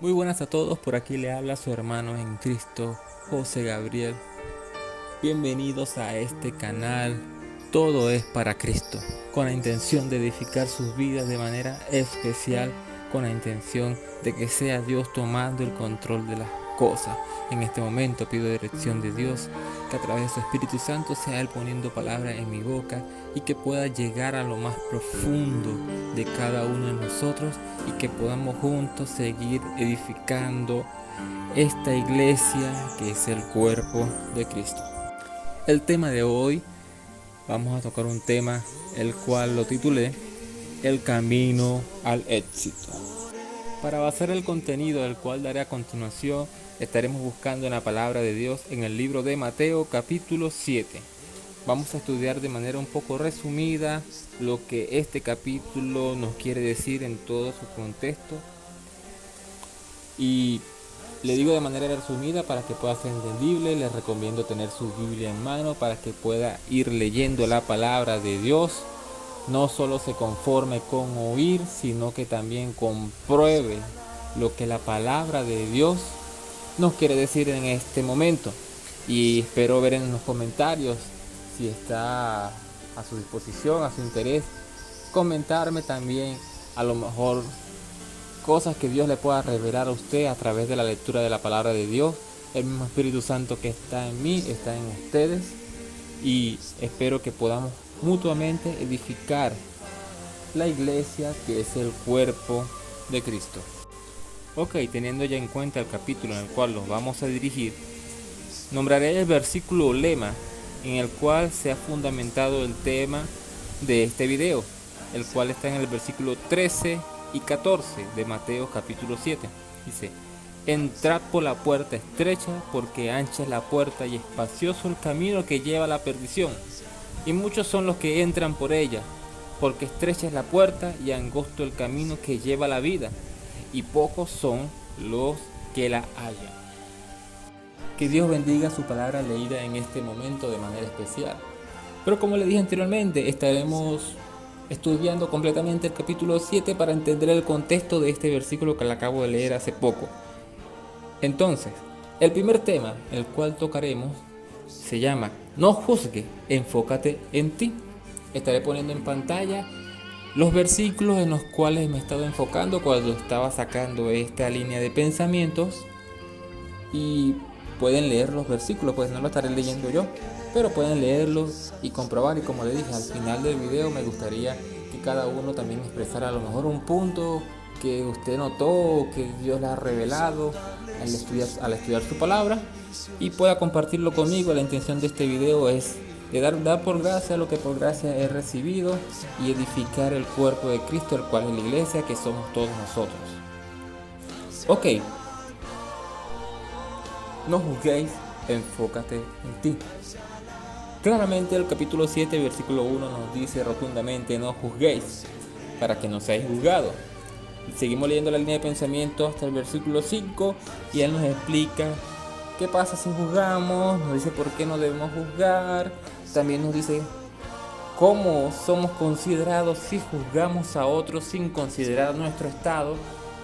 Muy buenas a todos, por aquí le habla su hermano en Cristo, José Gabriel. Bienvenidos a este canal, Todo es para Cristo, con la intención de edificar sus vidas de manera especial, con la intención de que sea Dios tomando el control de las cosas. En este momento pido dirección de Dios, que a través de su Espíritu Santo sea Él poniendo palabras en mi boca y que pueda llegar a lo más profundo de cada uno de nosotros y que podamos juntos seguir edificando esta iglesia que es el cuerpo de Cristo. El tema de hoy, vamos a tocar un tema el cual lo titulé El camino al éxito. Para basar el contenido del cual daré a continuación, estaremos buscando en la palabra de Dios en el libro de Mateo capítulo 7. Vamos a estudiar de manera un poco resumida lo que este capítulo nos quiere decir en todo su contexto. Y le digo de manera resumida para que pueda ser entendible. Les recomiendo tener su Biblia en mano para que pueda ir leyendo la palabra de Dios. No solo se conforme con oír, sino que también compruebe lo que la palabra de Dios nos quiere decir en este momento. Y espero ver en los comentarios si está a su disposición, a su interés, comentarme también a lo mejor cosas que Dios le pueda revelar a usted a través de la lectura de la palabra de Dios. El mismo Espíritu Santo que está en mí está en ustedes y espero que podamos mutuamente edificar la iglesia que es el cuerpo de Cristo. Ok, teniendo ya en cuenta el capítulo en el cual nos vamos a dirigir, nombraré el versículo lema en el cual se ha fundamentado el tema de este video, el cual está en el versículo 13 y 14 de Mateo capítulo 7. Dice: entrad por la puerta estrecha, porque ancha es la puerta y espacioso el camino que lleva a la perdición, y muchos son los que entran por ella, porque estrecha es la puerta y angosto el camino que lleva a la vida, y pocos son los que la hallan. Que Dios bendiga su palabra leída en este momento de manera especial. Pero como le dije anteriormente, estaremos estudiando completamente el capítulo 7 para entender el contexto de este versículo que le acabo de leer hace poco. Entonces, el primer tema, el cual tocaremos, se llama No juzgue, enfócate en ti. Estaré poniendo en pantalla los versículos en los cuales me he estado enfocando cuando estaba sacando esta línea de pensamientos, y pueden leer los versículos, pues no lo estaré leyendo yo, pero pueden leerlos y comprobar. Y como le dije, al final del video me gustaría que cada uno también expresara a lo mejor un punto que usted notó, que Dios le ha revelado al estudiar su palabra, y pueda compartirlo conmigo. La intención de este video es de dar por gracia lo que por gracia he recibido y edificar el cuerpo de Cristo, el cual es la iglesia, que somos todos nosotros. Ok. No juzguéis, enfócate en ti. Claramente el capítulo 7, versículo 1 nos dice rotundamente: no juzguéis, para que no seáis juzgados. Seguimos leyendo la línea de pensamiento hasta el versículo 5 y él nos explica qué pasa si juzgamos, nos dice por qué no debemos juzgar, también nos dice cómo somos considerados si juzgamos a otros sin considerar nuestro estado,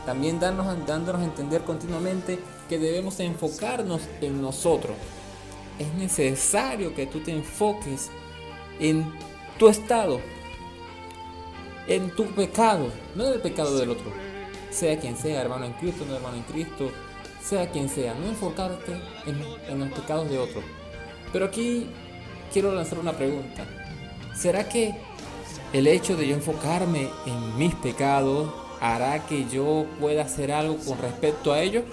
también dándonos a entender continuamente que debemos enfocarnos en nosotros. Es necesario que tú te enfoques en tu estado, en tu pecado, no en el pecado del otro. Sea quien sea, hermano en Cristo, no hermano en Cristo, sea quien sea, no enfocarte en los pecados de otro. Pero aquí quiero lanzar una pregunta. ¿Será que el hecho de yo enfocarme en mis pecados hará que yo pueda hacer algo con respecto a ellos?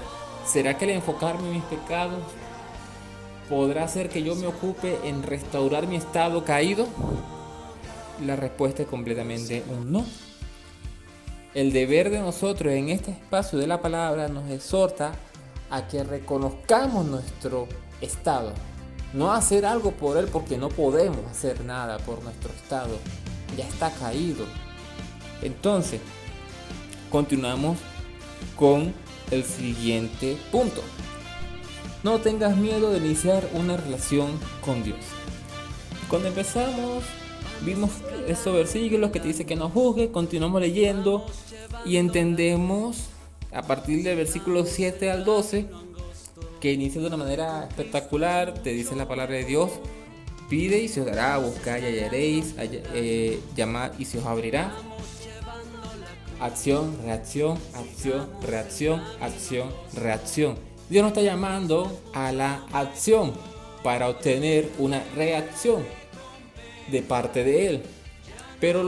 ¿Será que el enfocarme en mis pecados podrá hacer que yo me ocupe en restaurar mi estado caído? La respuesta es completamente un no. El deber de nosotros en este espacio de la palabra nos exhorta a que reconozcamos nuestro estado, no hacer algo por él, porque no podemos hacer nada por nuestro estado, ya está caído. Entonces, continuamos con el siguiente punto. No tengas miedo de iniciar una relación con Dios. Cuando empezamos, vimos esos versículos que te dicen que no juzgues, continuamos leyendo y entendemos a partir del versículo 7 al 12, que inicia de una manera espectacular. Te dice la palabra de Dios: pide y se os dará, buscad y hallaréis, llamad y se os abrirá. Acción, reacción, acción, reacción, acción, reacción. Dios nos está llamando a la acción para obtener una reacción de parte de Él. Pero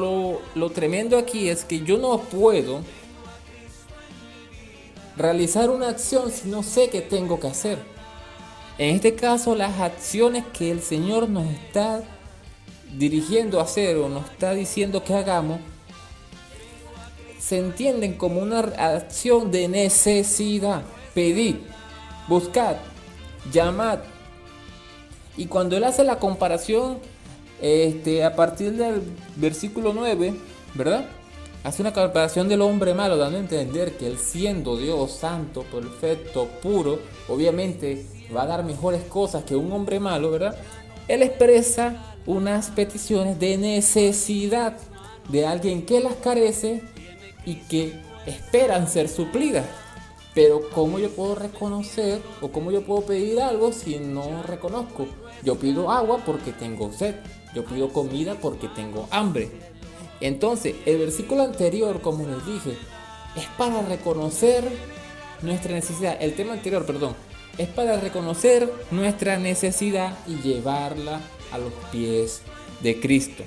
lo tremendo aquí es que yo no puedo realizar una acción si no sé qué tengo que hacer. En este caso, las acciones que el Señor nos está dirigiendo a hacer o nos está diciendo que hagamos se entienden como una acción de necesidad. Pedid, buscad, llamad. Y cuando Él hace la comparación, a partir del versículo 9, ¿verdad? Hace una comparación del hombre malo, dando a entender que Él, siendo Dios santo, perfecto, puro, obviamente va a dar mejores cosas que un hombre malo, ¿verdad? Él expresa unas peticiones de necesidad de alguien que las carece y que esperan ser suplidas. Pero ¿cómo yo puedo reconocer o cómo yo puedo pedir algo si no reconozco? Yo pido agua porque tengo sed. Yo pido comida porque tengo hambre. Entonces, el versículo anterior, como les dije, es para reconocer nuestra necesidad. El tema anterior, perdón, es para reconocer nuestra necesidad y llevarla a los pies de Cristo.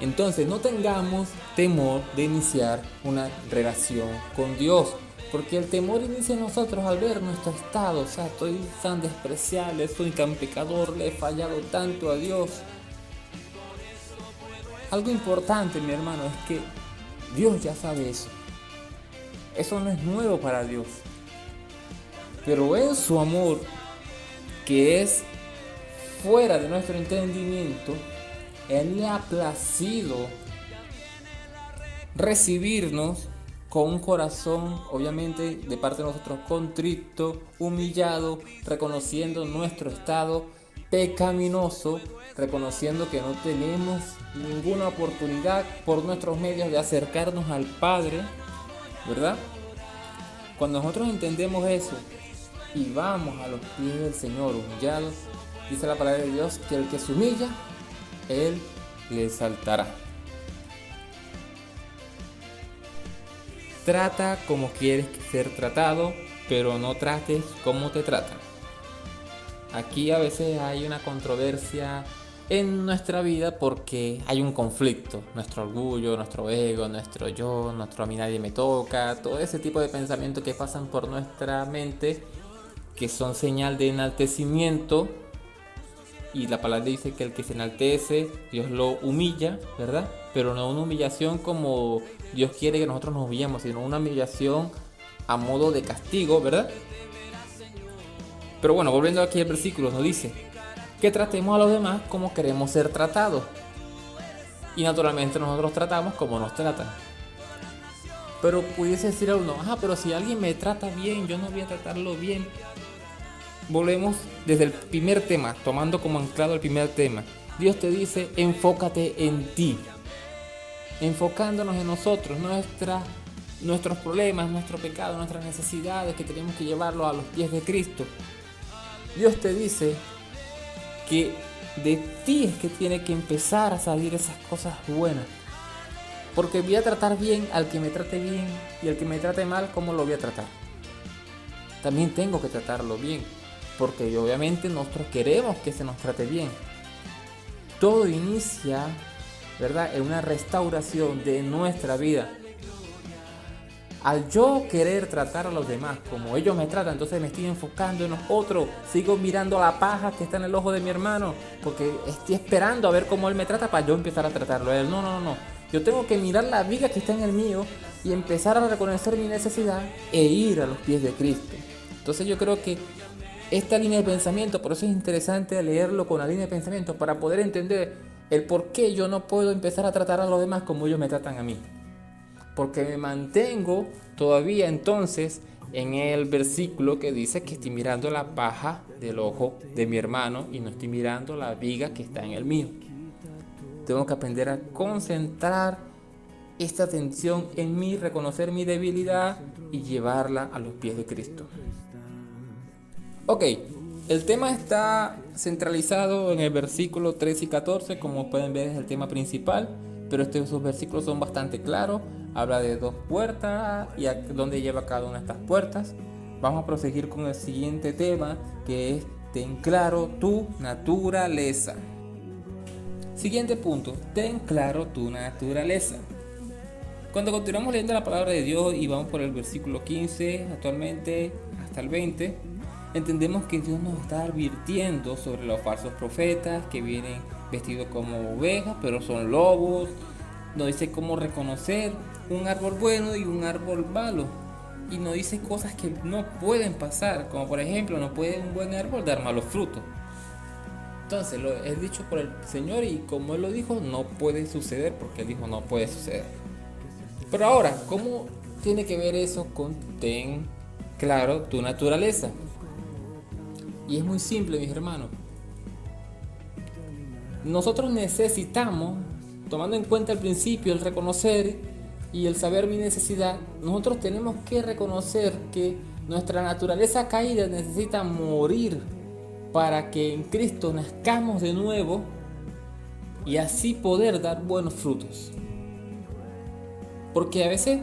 Entonces, no tengamos temor de iniciar una relación con Dios, porque el temor inicia en nosotros al ver nuestro estado. O sea, estoy tan despreciable, soy tan pecador, le he fallado tanto a Dios. Algo importante, mi hermano, es que Dios ya sabe eso. Eso no es nuevo para Dios. Pero en su amor, que es fuera de nuestro entendimiento, Él le ha placido recibirnos con un corazón, obviamente, de parte de nosotros contrito, humillado, reconociendo nuestro estado pecaminoso, reconociendo que no tenemos ninguna oportunidad por nuestros medios de acercarnos al Padre, ¿verdad? Cuando nosotros entendemos eso y vamos a los pies del Señor humillados, dice la palabra de Dios que el que se humilla, Él le exaltará. Trata como quieres ser tratado, pero no trates como te tratan. Aquí a veces hay una controversia en nuestra vida porque hay un conflicto. Nuestro orgullo, nuestro ego, nuestro yo, nuestro a mí nadie me toca, todo ese tipo de pensamientos que pasan por nuestra mente, que son señal de enaltecimiento. Y la palabra dice que el que se enaltece, Dios lo humilla, ¿verdad? Pero no una humillación como Dios quiere que nosotros nos humillemos, sino una humillación a modo de castigo, ¿verdad? Pero bueno, volviendo aquí al versículo, nos dice que tratemos a los demás como queremos ser tratados. Y naturalmente nosotros tratamos como nos tratan. Pero pudiese decir a uno, pero si alguien me trata bien, yo no voy a tratarlo bien. Volvemos desde el primer tema, tomando como anclado el primer tema. Dios te dice, enfócate en ti. Enfocándonos en nosotros, nuestros problemas, nuestro pecado, nuestras necesidades, que tenemos que llevarlo a los pies de Cristo. Dios te dice que de ti es que tiene que empezar a salir esas cosas buenas. Porque voy a tratar bien al que me trate bien, y al que me trate mal, ¿cómo lo voy a tratar? También tengo que tratarlo bien, porque obviamente nosotros queremos que se nos trate bien. Todo inicia, ¿verdad?, en una restauración de nuestra vida. Al yo querer tratar a los demás como ellos me tratan, entonces me estoy enfocando en los otros. Sigo mirando la paja que está en el ojo de mi hermano, porque estoy esperando a ver cómo él me trata para yo empezar a tratarlo a él. No. Yo tengo que mirar la viga que está en el mío y empezar a reconocer mi necesidad e ir a los pies de Cristo. Entonces yo creo que esta línea de pensamiento, por eso es interesante leerlo con la línea de pensamiento, para poder entender el por qué yo no puedo empezar a tratar a los demás como ellos me tratan a mí. Porque me mantengo todavía entonces en el versículo que dice que estoy mirando la paja del ojo de mi hermano y no estoy mirando la viga que está en el mío. Tengo que aprender a concentrar esta atención en mí, reconocer mi debilidad y llevarla a los pies de Cristo. Ok, el tema está centralizado en el versículo 13 y 14, como pueden ver es el tema principal, pero estos versículos son bastante claros. Habla de 2 puertas y a dónde lleva cada una de estas puertas. Vamos a proseguir con el siguiente tema, que es ten claro tu naturaleza. Siguiente punto, ten claro tu naturaleza. Cuando continuamos leyendo la palabra de Dios y vamos por el versículo 15 actualmente hasta el 20, entendemos que Dios nos está advirtiendo sobre los falsos profetas que vienen vestidos como ovejas, pero son lobos. Nos dice cómo reconocer un árbol bueno y un árbol malo. Y nos dice cosas que no pueden pasar, como por ejemplo, no puede un buen árbol dar malos frutos. Entonces, lo es dicho por el Señor y como Él lo dijo, no puede suceder, porque Él dijo no puede suceder. Pero ahora, ¿cómo tiene que ver eso con ten claro tu naturaleza? Y es muy simple, mis hermanos. Nosotros necesitamos, tomando en cuenta el principio, el reconocer y el saber mi necesidad, nosotros tenemos que reconocer que nuestra naturaleza caída necesita morir para que en Cristo nazcamos de nuevo y así poder dar buenos frutos. Porque a veces,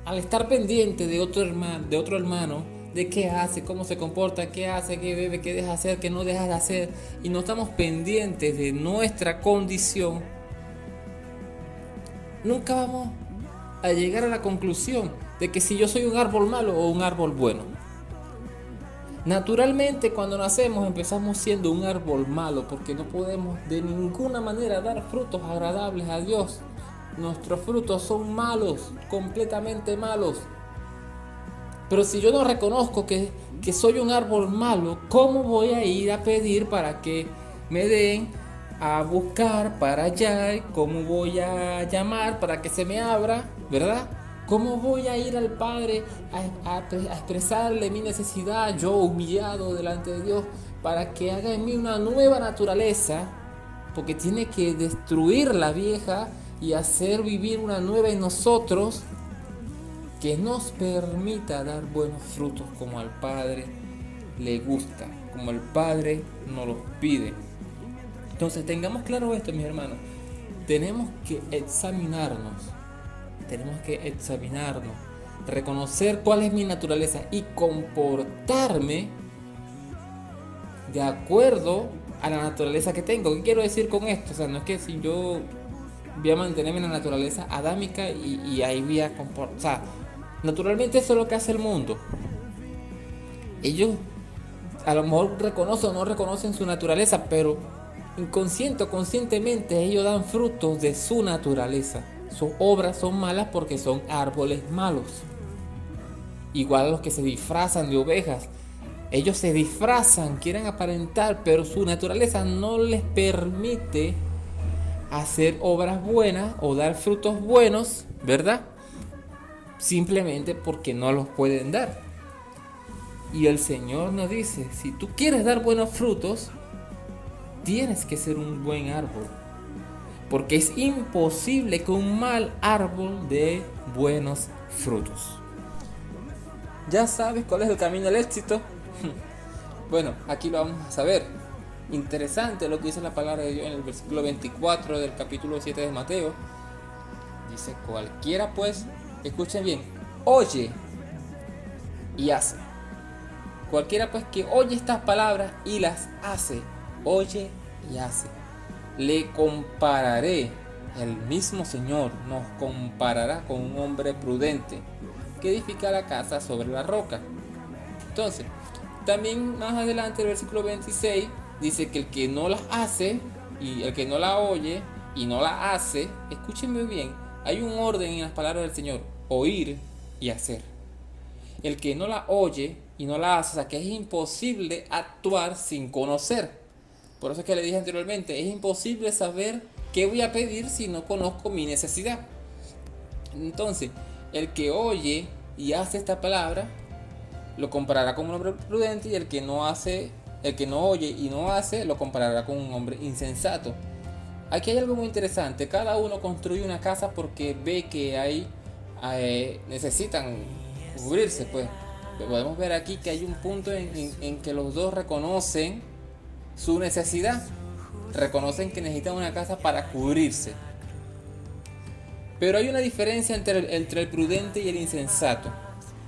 al estar pendiente de otro hermano, de qué hace, cómo se comporta, qué hace, qué bebe, qué deja hacer, qué no deja de hacer, y no estamos pendientes de nuestra condición, nunca vamos a llegar a la conclusión de que si yo soy un árbol malo o un árbol bueno. Naturalmente, cuando nacemos empezamos siendo un árbol malo porque no podemos de ninguna manera dar frutos agradables a Dios. Nuestros frutos son malos, completamente malos. Pero si yo no reconozco que soy un árbol malo, ¿cómo voy a ir a pedir para que me den, a buscar para allá? ¿Cómo voy a llamar para que se me abra? ¿Verdad? ¿Cómo voy a ir al Padre a expresarle mi necesidad, yo humillado delante de Dios, para que haga en mí una nueva naturaleza? Porque tiene que destruir la vieja y hacer vivir una nueva en nosotros que nos permita dar buenos frutos como al Padre le gusta, como el Padre nos los pide. Entonces tengamos claro esto, mis hermanos. Tenemos que examinarnos, reconocer cuál es mi naturaleza y comportarme de acuerdo a la naturaleza que tengo. ¿Qué quiero decir con esto? O sea, no es que si yo voy a mantenerme en la naturaleza adámica y ahí voy a comportar. O sea, naturalmente eso es lo que hace el mundo. Ellos a lo mejor reconocen o no reconocen su naturaleza, pero inconsciente o conscientemente ellos dan frutos de su naturaleza. Sus obras son malas porque son árboles malos. Igual a los que se disfrazan de ovejas. Ellos se disfrazan, quieren aparentar, pero su naturaleza no les permite hacer obras buenas o dar frutos buenos, ¿verdad? Simplemente porque no los pueden dar. Y el Señor nos dice, si tú quieres dar buenos frutos, tienes que ser un buen árbol. Porque es imposible que un mal árbol dé buenos frutos. ¿Ya sabes cuál es el camino al éxito? Bueno, aquí lo vamos a saber. Interesante lo que dice la palabra de Dios en el versículo 24 del capítulo 7 de Mateo. Dice, cualquiera pues, escuchen bien, oye y hace. Cualquiera pues que oye estas palabras y las hace, oye y hace. Le compararé, el mismo Señor nos comparará con un hombre prudente que edifica la casa sobre la roca. Entonces, también más adelante el versículo 26 dice que el que no las hace y el que no la oye y no la hace, escúchenme bien, hay un orden en las palabras del Señor, oír y hacer. El que no la oye y no la hace, o sea que es imposible actuar sin conocer. Por eso es que le dije anteriormente, es imposible saber qué voy a pedir si no conozco mi necesidad. Entonces, el que oye y hace esta palabra, lo comparará con un hombre prudente, y el que no oye y no hace, lo comparará con un hombre insensato. Aquí hay algo muy interesante. Cada uno construye una casa porque ve que necesitan cubrirse, pues. Podemos ver aquí que hay un punto en que los dos reconocen su necesidad. Reconocen que necesitan una casa para cubrirse. Pero hay una diferencia entre el prudente y el insensato.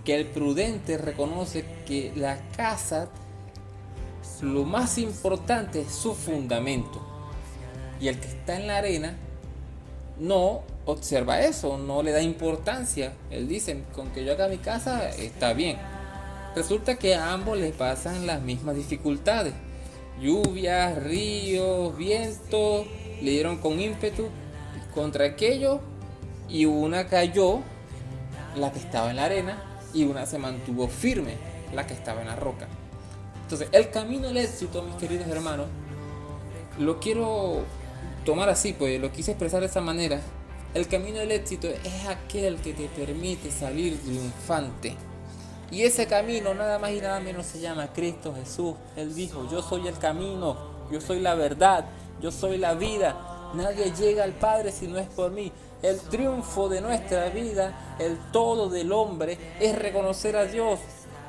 Que el prudente reconoce que la casa, lo más importante es su fundamento. Y el que está en la arena no observa eso, no le da importancia. Él dice, con que yo haga mi casa está bien. Resulta que a ambos les pasan las mismas dificultades. Lluvias, ríos, vientos, le dieron con ímpetu contra aquello y una cayó, la que estaba en la arena, y una se mantuvo firme, la que estaba en la roca. Entonces, el camino al éxito, mis queridos hermanos, lo quiero tomar así, pues lo quise expresar de esa manera. El camino del éxito es aquel que te permite salir triunfante. Y ese camino nada más y nada menos se llama Cristo Jesús. Él dijo, yo soy el camino, yo soy la verdad, yo soy la vida. Nadie llega al Padre si no es por mí. El triunfo de nuestra vida, el todo del hombre, es reconocer a Dios,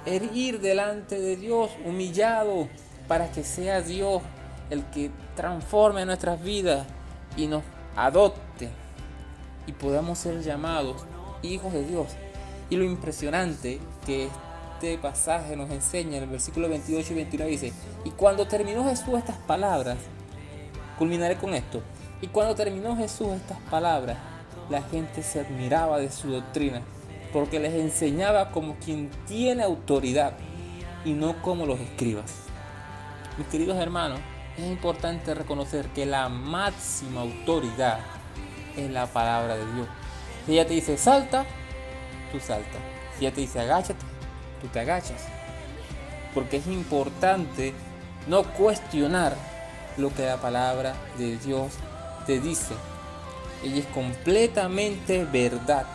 es ir delante de Dios humillado para que sea Dios el que transforme nuestras vidas y nos adopte y podamos ser llamados hijos de Dios. Y lo impresionante que este pasaje nos enseña en el versículo 28 y 29 dice, y cuando terminó Jesús estas palabras, culminaré con esto, y cuando terminó Jesús estas palabras, la gente se admiraba de su doctrina, porque les enseñaba como quien tiene autoridad y no como los escribas. Mis queridos hermanos, es importante reconocer que la máxima autoridad es la palabra de Dios. Si ella te dice salta, tú saltas. Si ella te dice agáchate, tú te agachas. Porque es importante no cuestionar lo que la palabra de Dios te dice. Ella es completamente verdad.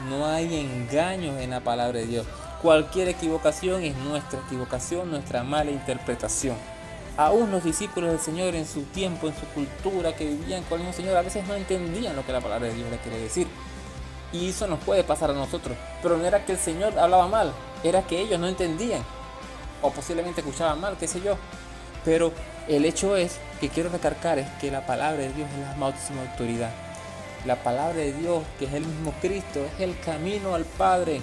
No hay engaños en la palabra de Dios. Cualquier equivocación es nuestra equivocación, nuestra mala interpretación. Aún los discípulos del Señor en su tiempo, en su cultura, que vivían con el mismo Señor, a veces no entendían lo que la palabra de Dios les quiere decir. Y eso nos puede pasar a nosotros. Pero no era que el Señor hablaba mal, era que ellos no entendían. O posiblemente escuchaban mal, qué sé yo. Pero el hecho es, que quiero recalcar, es que la palabra de Dios es la máxima autoridad. La palabra de Dios, que es el mismo Cristo, es el camino al Padre.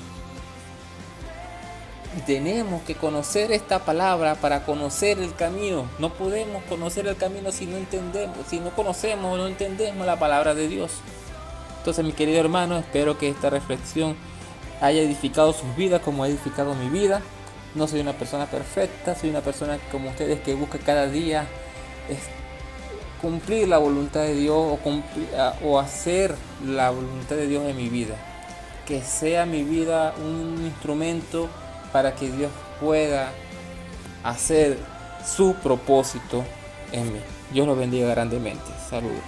Y tenemos que conocer esta palabra para conocer el camino. No podemos conocer el camino si no entendemos, si no conocemos o no entendemos la palabra de Dios. Entonces, mi querido hermano, espero que esta reflexión haya edificado sus vidas como ha edificado mi vida. No soy una persona perfecta, soy una persona como ustedes que busca cada día cumplir la voluntad de Dios o hacer la voluntad de Dios en mi vida. Que sea mi vida un instrumento para que Dios pueda hacer su propósito en mí. Dios los bendiga grandemente. Saludos.